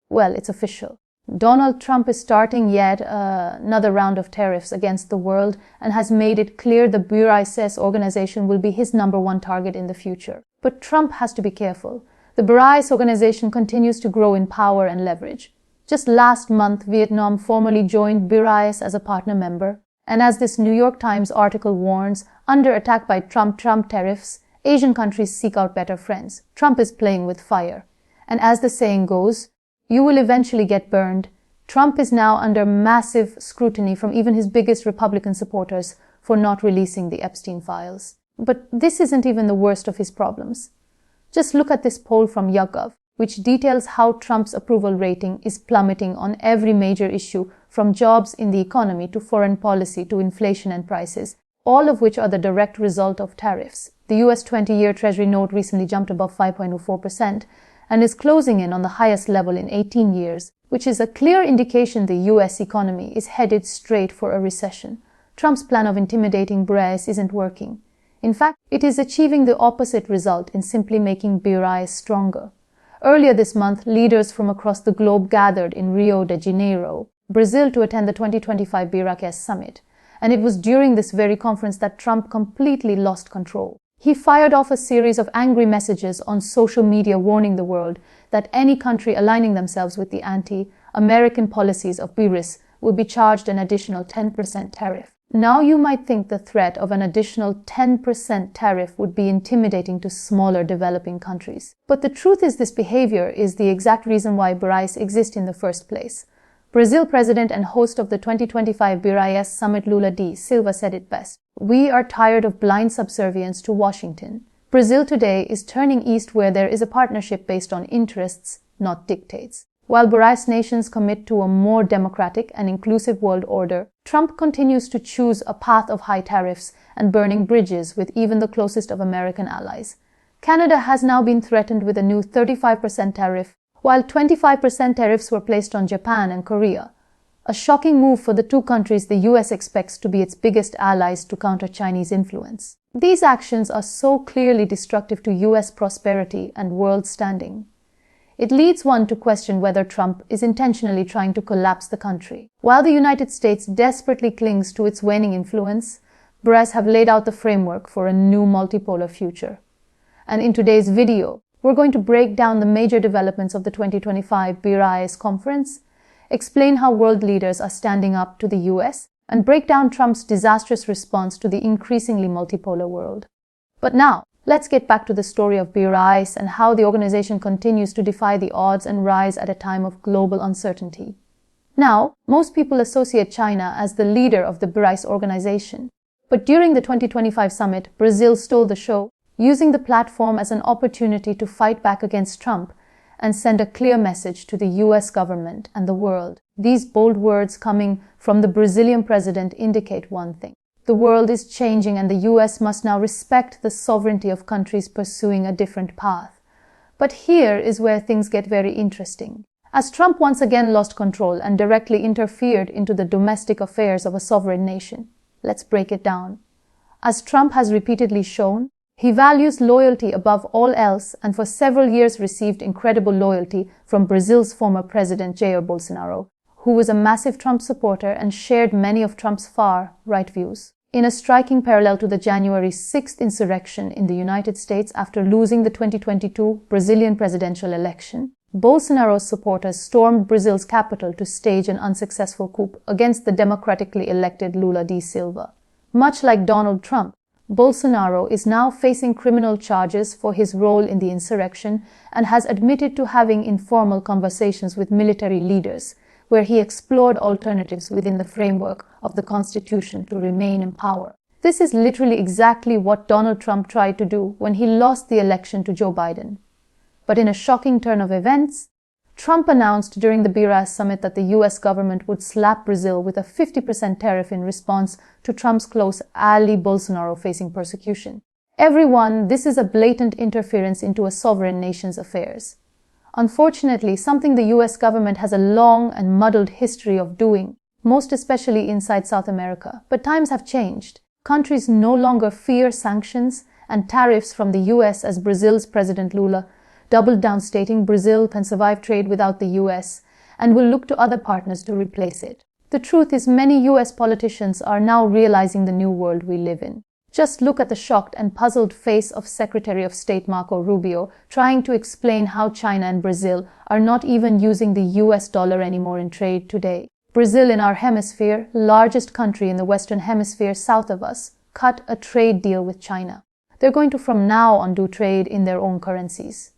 Well, it's official. Donald Trump is starting yet another round of tariffs against the world and has made it clear the BRICS organization will be his #1 target in the future. But Trump has to be careful. The BRICS organization continues to grow in power and leverage. Just last month, Vietnam formally joined BRICS as a partner member. And as this New York Times article warns, under attack by Trump tariffs, Asian countries seek out better friends. Trump is playing with fire. And as the saying goes, you will eventually get burned. Trump is now under massive scrutiny from even his biggest Republican supporters for not releasing the Epstein files. But this isn't even the worst of his problems. Just look at this poll from YouGov, which details how Trump's approval rating is plummeting on every major issue, from jobs in the economy to foreign policy to inflation and prices, all of which are the direct result of tariffs. The US 20-year Treasury note recently jumped above 5.04% and is closing in on the highest level in 18 years, which is a clear indication the US economy is headed straight for a recession. Trump's plan of intimidating BRICS isn't working. In fact, it is achieving the opposite result in simply making BRICS stronger. Earlier this month, leaders from across the globe gathered in Rio de Janeiro, Brazil, to attend the 2025 BRICS summit. And it was during this very conference that Trump completely lost control. He fired off a series of angry messages on social media warning the world that any country aligning themselves with the anti-American policies of BRICS would be charged an additional 10% tariff. Now you might think the threat of an additional 10% tariff would be intimidating to smaller developing countries. But the truth is, this behavior is the exact reason why BRICS exist in the first place. Brazil president and host of the 2025 BRICS summit Lula da Silva said it best. We are tired of blind subservience to Washington. Brazil today is turning east where there is a partnership based on interests, not dictates. While BRICS nations commit to a more democratic and inclusive world order, Trump continues to choose a path of high tariffs and burning bridges with even the closest of American allies. Canada has now been threatened with a new 35% tariff, while 25% tariffs were placed on Japan and Korea. A shocking move for the two countries the US expects to be its biggest allies to counter Chinese influence. These actions are so clearly destructive to US prosperity and world standing. It leads one to question whether Trump is intentionally trying to collapse the country. While the United States desperately clings to its waning influence, BRICS have laid out the framework for a new multipolar future. And in today's video, we're going to break down the major developments of the 2025 BRICS conference, explain how world leaders are standing up to the US, and break down Trump's disastrous response to the increasingly multipolar world. But now, let's get back to the story of BRICS and how the organization continues to defy the odds and rise at a time of global uncertainty. Now, most people associate China as the leader of the BRICS organization. But during the 2025 summit, Brazil stole the show, using the platform as an opportunity to fight back against Trump and send a clear message to the US government and the world. These bold words coming from the Brazilian president indicate one thing. The world is changing and the US must now respect the sovereignty of countries pursuing a different path. But here is where things get very interesting. As Trump once again lost control and directly interfered into the domestic affairs of a sovereign nation. Let's break it down. As Trump has repeatedly shown, he values loyalty above all else and for several years received incredible loyalty from Brazil's former president Jair Bolsonaro, who was a massive Trump supporter and shared many of Trump's far-right views. In a striking parallel to the January 6th insurrection in the United States after losing the 2022 Brazilian presidential election, Bolsonaro's supporters stormed Brazil's capital to stage an unsuccessful coup against the democratically elected Lula da Silva. Much like Donald Trump, Bolsonaro is now facing criminal charges for his role in the insurrection and has admitted to having informal conversations with military leaders, where he explored alternatives within the framework of the Constitution to remain in power. This is literally exactly what Donald Trump tried to do when he lost the election to Joe Biden. But in a shocking turn of events, Trump announced during the BRICS summit that the US government would slap Brazil with a 50% tariff in response to Trump's close ally Bolsonaro facing persecution. Everyone, this is a blatant interference into a sovereign nation's affairs. Unfortunately, something the US government has a long and muddled history of doing, most especially inside South America. But times have changed. Countries no longer fear sanctions and tariffs from the US as Brazil's President Lula doubled down stating Brazil can survive trade without the US and will look to other partners to replace it. The truth is, many US politicians are now realizing the new world we live in. Just look at the shocked and puzzled face of Secretary of State Marco Rubio trying to explain how China and Brazil are not even using the US dollar anymore in trade today. Brazil, in our hemisphere, largest country in the Western Hemisphere south of us, cut a trade deal with China. They're going to from now on do trade in their own currencies.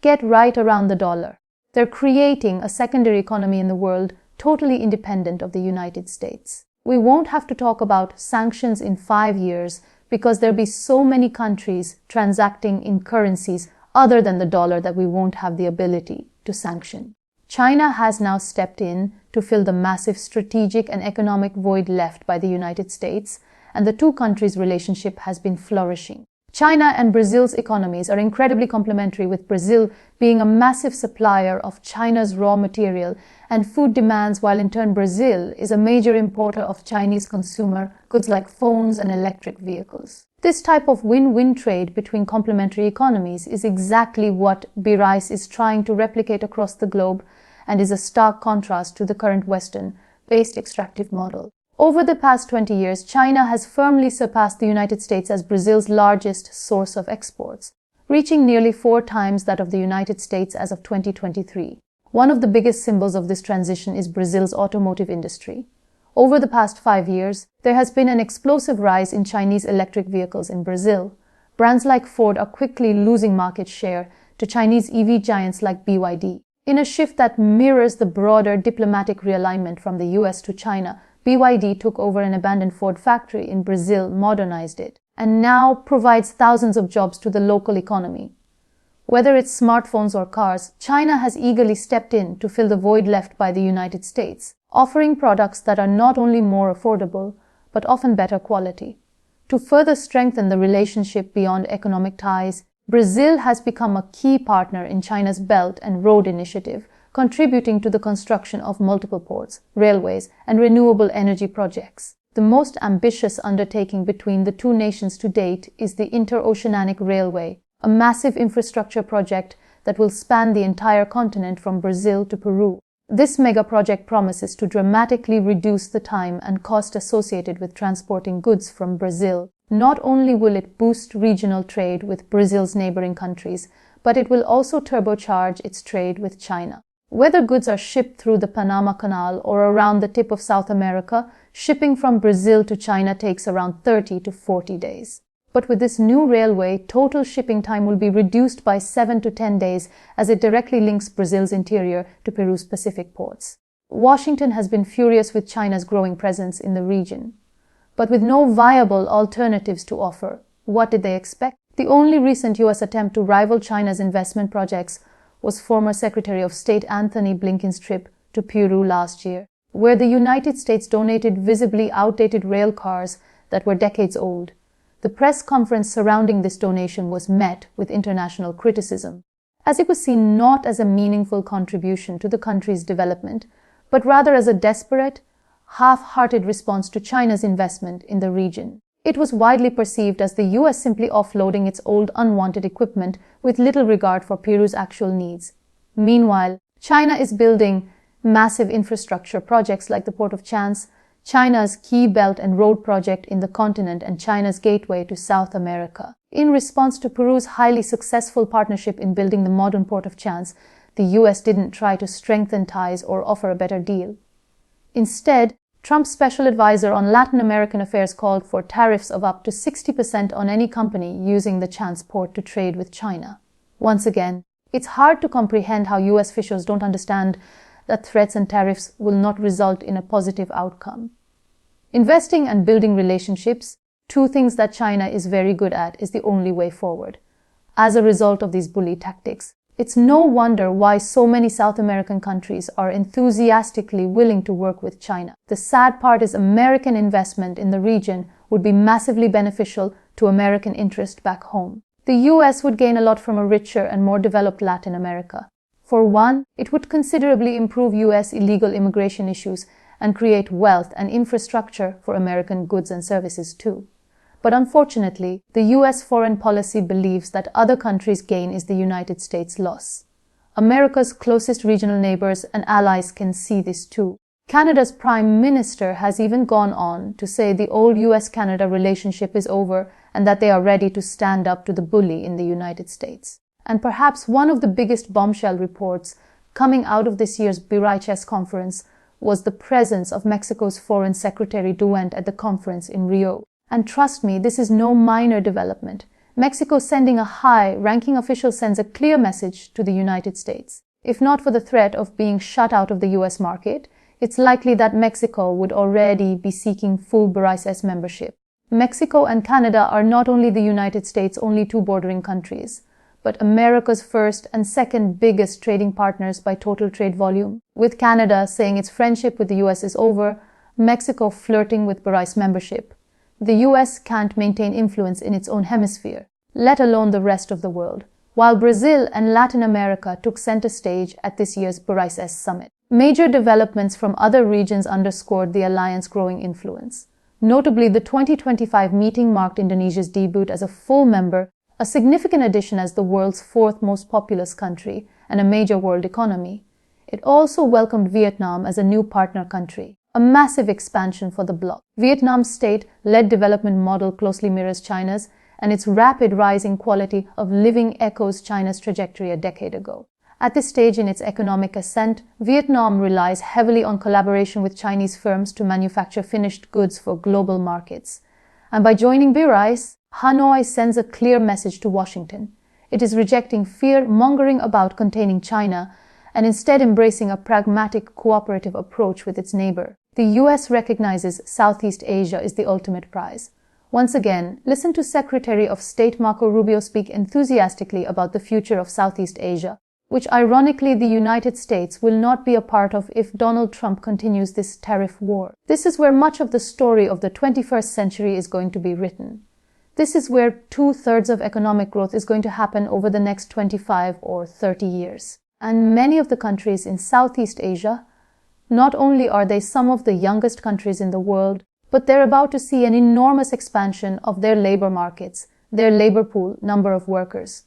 Get right around the dollar. They're creating a secondary economy in the world totally independent of the United States. We won't have to talk about sanctions in 5 years because there'll be so many countries transacting in currencies other than the dollar that we won't have the ability to sanction. China has now stepped in to fill the massive strategic and economic void left by the United States, and the two countries' relationship has been flourishing. China and Brazil's economies are incredibly complementary, with Brazil being a massive supplier of China's raw material and food demands, while in turn Brazil is a major importer of Chinese consumer goods like phones and electric vehicles. This type of win-win trade between complementary economies is exactly what BRICS is trying to replicate across the globe and is a stark contrast to the current Western-based extractive model. Over the past 20 years, China has firmly surpassed the United States as Brazil's largest source of exports, reaching nearly 4 times that of the United States as of 2023. One of the biggest symbols of this transition is Brazil's automotive industry. Over the past 5 years, there has been an explosive rise in Chinese electric vehicles in Brazil. Brands like Ford are quickly losing market share to Chinese EV giants like BYD. In a shift that mirrors the broader diplomatic realignment from the US to China, BYD took over an abandoned Ford factory in Brazil, modernized it, and now provides thousands of jobs to the local economy. Whether it's smartphones or cars, China has eagerly stepped in to fill the void left by the United States, offering products that are not only more affordable, but often better quality. To further strengthen the relationship beyond economic ties, Brazil has become a key partner in China's Belt and Road Initiative, contributing to the construction of multiple ports, railways, and renewable energy projects. The most ambitious undertaking between the two nations to date is the Interoceanic Railway, a massive infrastructure project that will span the entire continent from Brazil to Peru. This mega project promises to dramatically reduce the time and cost associated with transporting goods from Brazil. Not only will it boost regional trade with Brazil's neighboring countries, but it will also turbocharge its trade with China. Whether goods are shipped through the Panama Canal or around the tip of South America, shipping from Brazil to China takes around 30 to 40 days. But with this new railway, total shipping time will be reduced by 7 to 10 days as it directly links Brazil's interior to Peru's Pacific ports. Washington has been furious with China's growing presence in the region. But with no viable alternatives to offer, what did they expect? The only recent US attempt to rival China's investment projects was former Secretary of State Antony Blinken's trip to Peru last year, where the United States donated visibly outdated rail cars that were decades old. The press conference surrounding this donation was met with international criticism, as it was seen not as a meaningful contribution to the country's development, but rather as a desperate, half-hearted response to China's investment in the region. It was widely perceived as the US simply offloading its old unwanted equipment with little regard for Peru's actual needs. Meanwhile, China is building massive infrastructure projects like the Port of Chance, China's key Belt and Road project in the continent, and China's gateway to South America. In response to Peru's highly successful partnership in building the modern Port of Chance, the US didn't try to strengthen ties or offer a better deal. Instead, Trump's special advisor on Latin American affairs called for tariffs of up to 60% on any company using the Chance port to trade with China. Once again, it's hard to comprehend how US officials don't understand that threats and tariffs will not result in a positive outcome. Investing and building relationships, two things that China is very good at, is the only way forward. As a result of these bully tactics, it's no wonder why so many South American countries are enthusiastically willing to work with China. The sad part is American investment in the region would be massively beneficial to American interest back home. The US would gain a lot from a richer and more developed Latin America. For one, it would considerably improve US illegal immigration issues and create wealth and infrastructure for American goods and services too. But unfortunately, the US foreign policy believes that other countries' gain is the United States' loss. America's closest regional neighbors and allies can see this too. Canada's Prime Minister has even gone on to say the old US-Canada relationship is over and that they are ready to stand up to the bully in the United States. And perhaps one of the biggest bombshell reports coming out of this year's BRICS conference was the presence of Mexico's Foreign Secretary Duente at the conference in Rio. And trust me, this is no minor development. Mexico sending a high-ranking official sends a clear message to the United States. If not for the threat of being shut out of the US market, it's likely that Mexico would already be seeking full BRICS membership. Mexico and Canada are not only the United States' only two bordering countries, but America's first and second biggest trading partners by total trade volume. With Canada saying its friendship with the US is over, Mexico flirting with BRICS membership. The US can't maintain influence in its own hemisphere, let alone the rest of the world, while Brazil and Latin America took center stage at this year's BRICS summit. Major developments from other regions underscored the alliance's growing influence. Notably, the 2025 meeting marked Indonesia's debut as a full member, a significant addition as the world's fourth most populous country and a major world economy. It also welcomed Vietnam as a new partner country, a massive expansion for the bloc. Vietnam's state-led development model closely mirrors China's, and its rapid rising quality of living echoes China's trajectory a decade ago. At this stage in its economic ascent, Vietnam relies heavily on collaboration with Chinese firms to manufacture finished goods for global markets. And by joining BRICS, Hanoi sends a clear message to Washington. It is rejecting fear-mongering about containing China and instead embracing a pragmatic, cooperative approach with its neighbor. The US recognizes Southeast Asia is the ultimate prize. Once again, listen to Secretary of State Marco Rubio speak enthusiastically about the future of Southeast Asia, which ironically the United States will not be a part of if Donald Trump continues this tariff war. This is where much of the story of the 21st century is going to be written. This is where 2/3 of economic growth is going to happen over the next 25 or 30 years. And many of the countries in Southeast Asia, not only are they some of the youngest countries in the world, but they're about to see an enormous expansion of their labor markets, their labor pool, number of workers.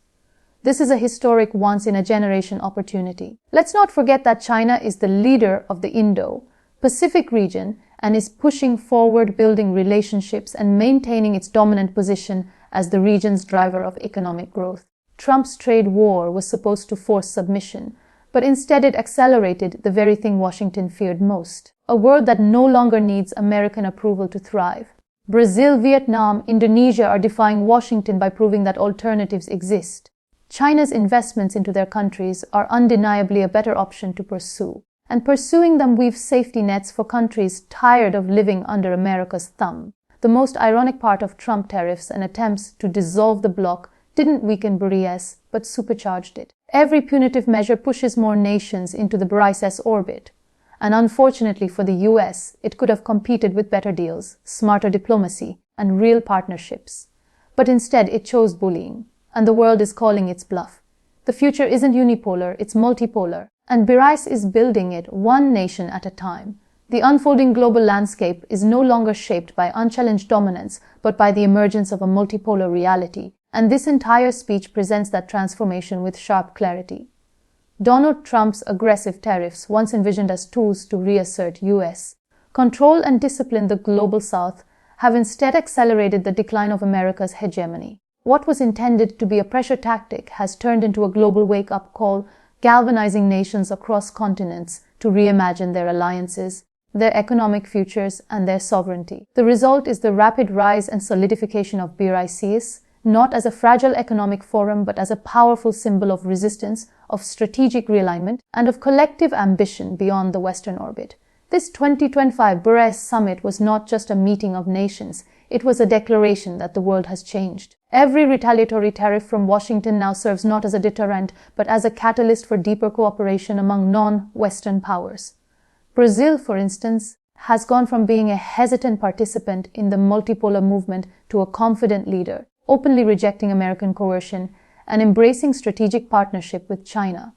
This is a historic once-in-a-generation opportunity. Let's not forget that China is the leader of the Indo-Pacific region and is pushing forward building relationships and maintaining its dominant position as the region's driver of economic growth. Trump's trade war was supposed to force submission, but instead it accelerated the very thing Washington feared most, a world that no longer needs American approval to thrive. Brazil, Vietnam, Indonesia are defying Washington by proving that alternatives exist. China's investments into their countries are undeniably a better option to pursue, and pursuing them weaves safety nets for countries tired of living under America's thumb. The most ironic part of Trump tariffs and attempts to dissolve the bloc didn't weaken BRICS, but supercharged it. Every punitive measure pushes more nations into the BRICS orbit, and unfortunately for the US, it could have competed with better deals, smarter diplomacy, and real partnerships. But instead, it chose bullying. And the world is calling its bluff. The future isn't unipolar, it's multipolar, and BRICS is building it one nation at a time. The unfolding global landscape is no longer shaped by unchallenged dominance, but by the emergence of a multipolar reality, and this entire speech presents that transformation with sharp clarity. Donald Trump's aggressive tariffs, once envisioned as tools to reassert US control and discipline the global South, have instead accelerated the decline of America's hegemony. What was intended to be a pressure tactic has turned into a global wake-up call, galvanizing nations across continents to reimagine their alliances, their economic futures, and their sovereignty. The result is the rapid rise and solidification of BRICS, not as a fragile economic forum, but as a powerful symbol of resistance, of strategic realignment, and of collective ambition beyond the Western orbit. This 2025 BRICS summit was not just a meeting of nations, it was a declaration that the world has changed. Every retaliatory tariff from Washington now serves not as a deterrent, but as a catalyst for deeper cooperation among non-Western powers. Brazil, for instance, has gone from being a hesitant participant in the multipolar movement to a confident leader, openly rejecting American coercion and embracing strategic partnership with China.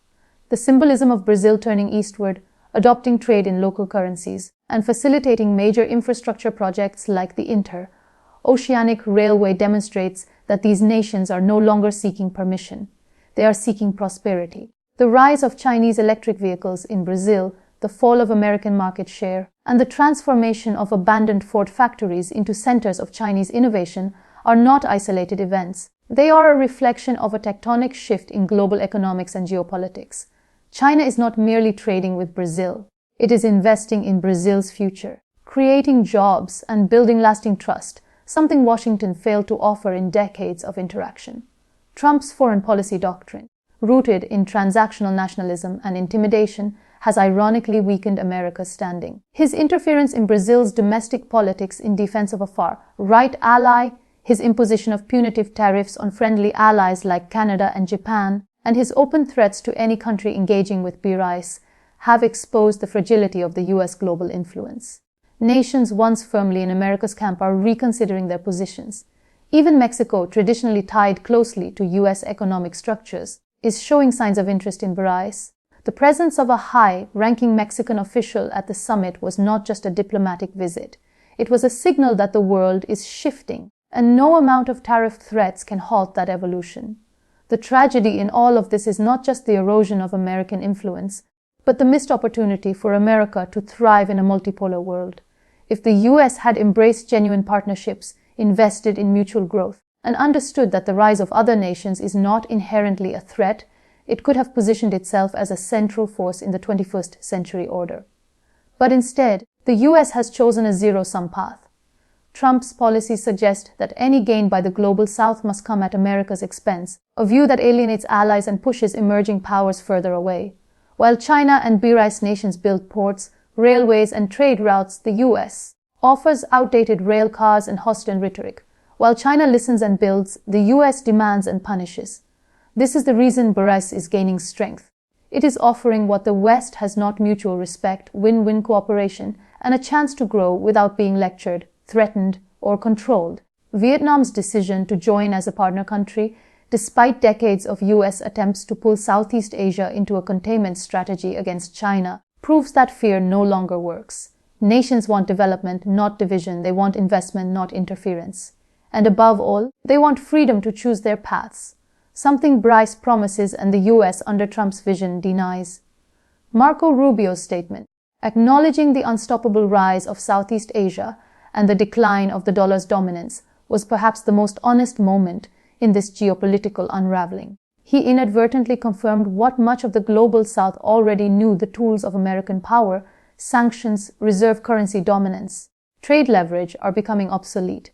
The symbolism of Brazil turning eastward, adopting trade in local currencies, and facilitating major infrastructure projects like the Inter, Oceanic Railway demonstrates that these nations are no longer seeking permission. They are seeking prosperity. The rise of Chinese electric vehicles in Brazil, the fall of American market share, and the transformation of abandoned Ford factories into centers of Chinese innovation are not isolated events. They are a reflection of a tectonic shift in global economics and geopolitics. China is not merely trading with Brazil. It is investing in Brazil's future, creating jobs and building lasting trust, something Washington failed to offer in decades of interaction. Trump's foreign policy doctrine, rooted in transactional nationalism and intimidation, has ironically weakened America's standing. His interference in Brazil's domestic politics in defense of a far-right ally, his imposition of punitive tariffs on friendly allies like Canada and Japan, and his open threats to any country engaging with BRICS have exposed the fragility of the U.S. global influence. Nations once firmly in America's camp are reconsidering their positions. Even Mexico, traditionally tied closely to U.S. economic structures, is showing signs of interest in BRICS. The presence of a high-ranking Mexican official at the summit was not just a diplomatic visit. It was a signal that the world is shifting, and no amount of tariff threats can halt that evolution. The tragedy in all of this is not just the erosion of American influence, but the missed opportunity for America to thrive in a multipolar world. If the U.S. had embraced genuine partnerships, invested in mutual growth, and understood that the rise of other nations is not inherently a threat, it could have positioned itself as a central force in the 21st century order. But instead, the U.S. has chosen a zero-sum path. Trump's policies suggest that any gain by the global South must come at America's expense, a view that alienates allies and pushes emerging powers further away. While China and BRICS nations build ports, railways, and trade routes, the U.S. offers outdated rail cars and hostile rhetoric. While China listens and builds, the U.S. demands and punishes. This is the reason BRICS is gaining strength. It is offering what the West has not: mutual respect, win-win cooperation, and a chance to grow without being lectured, threatened, or controlled. Vietnam's decision to join as a partner country, despite decades of U.S. attempts to pull Southeast Asia into a containment strategy against China, proves that fear no longer works. Nations want development, not division. They want investment, not interference. And above all, they want freedom to choose their paths, something BRICS promises and the U.S. under Trump's vision denies. Marco Rubio's statement, acknowledging the unstoppable rise of Southeast Asia and the decline of the dollar's dominance, was perhaps the most honest moment in this geopolitical unraveling. He inadvertently confirmed what much of the global South already knew: the tools of American power, sanctions, reserve currency dominance, trade leverage, are becoming obsolete.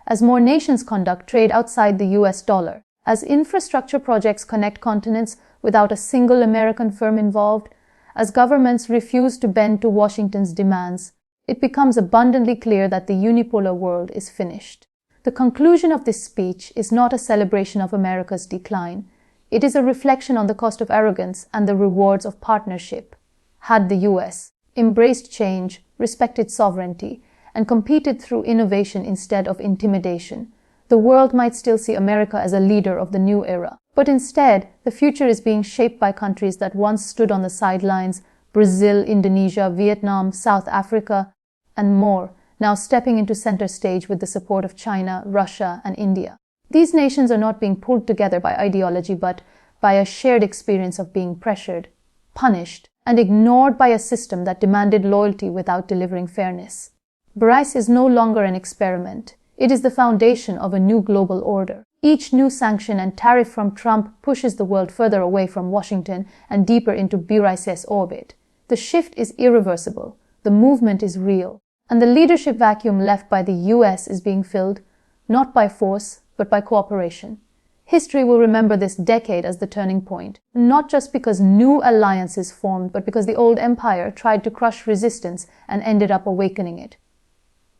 As more nations conduct trade outside the US dollar, as infrastructure projects connect continents without a single American firm involved, as governments refuse to bend to Washington's demands, it becomes abundantly clear that the unipolar world is finished. The conclusion of this speech is not a celebration of America's decline. It is a reflection on the cost of arrogance and the rewards of partnership. Had the US embraced change, respected sovereignty, and competed through innovation instead of intimidation, the world might still see America as a leader of the new era. But instead, the future is being shaped by countries that once stood on the sidelines: Brazil, Indonesia, Vietnam, South Africa, and more, now stepping into center stage with the support of China, Russia, and India. These nations are not being pulled together by ideology, but by a shared experience of being pressured, punished, and ignored by a system that demanded loyalty without delivering fairness. BRICS is no longer an experiment. It is the foundation of a new global order. Each new sanction and tariff from Trump pushes the world further away from Washington and deeper into BRICS orbit. The shift is irreversible. The movement is real. And the leadership vacuum left by the US is being filled, not by force, but by cooperation. History will remember this decade as the turning point, not just because new alliances formed, but because the old empire tried to crush resistance and ended up awakening it.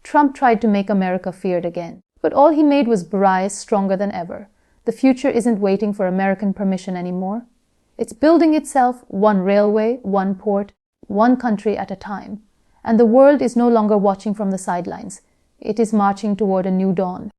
Trump tried to make America feared again, but all he made was BRICS stronger than ever. The future isn't waiting for American permission anymore. It's building itself, one railway, one port, one country at a time. And the world is no longer watching from the sidelines. It is marching toward a new dawn.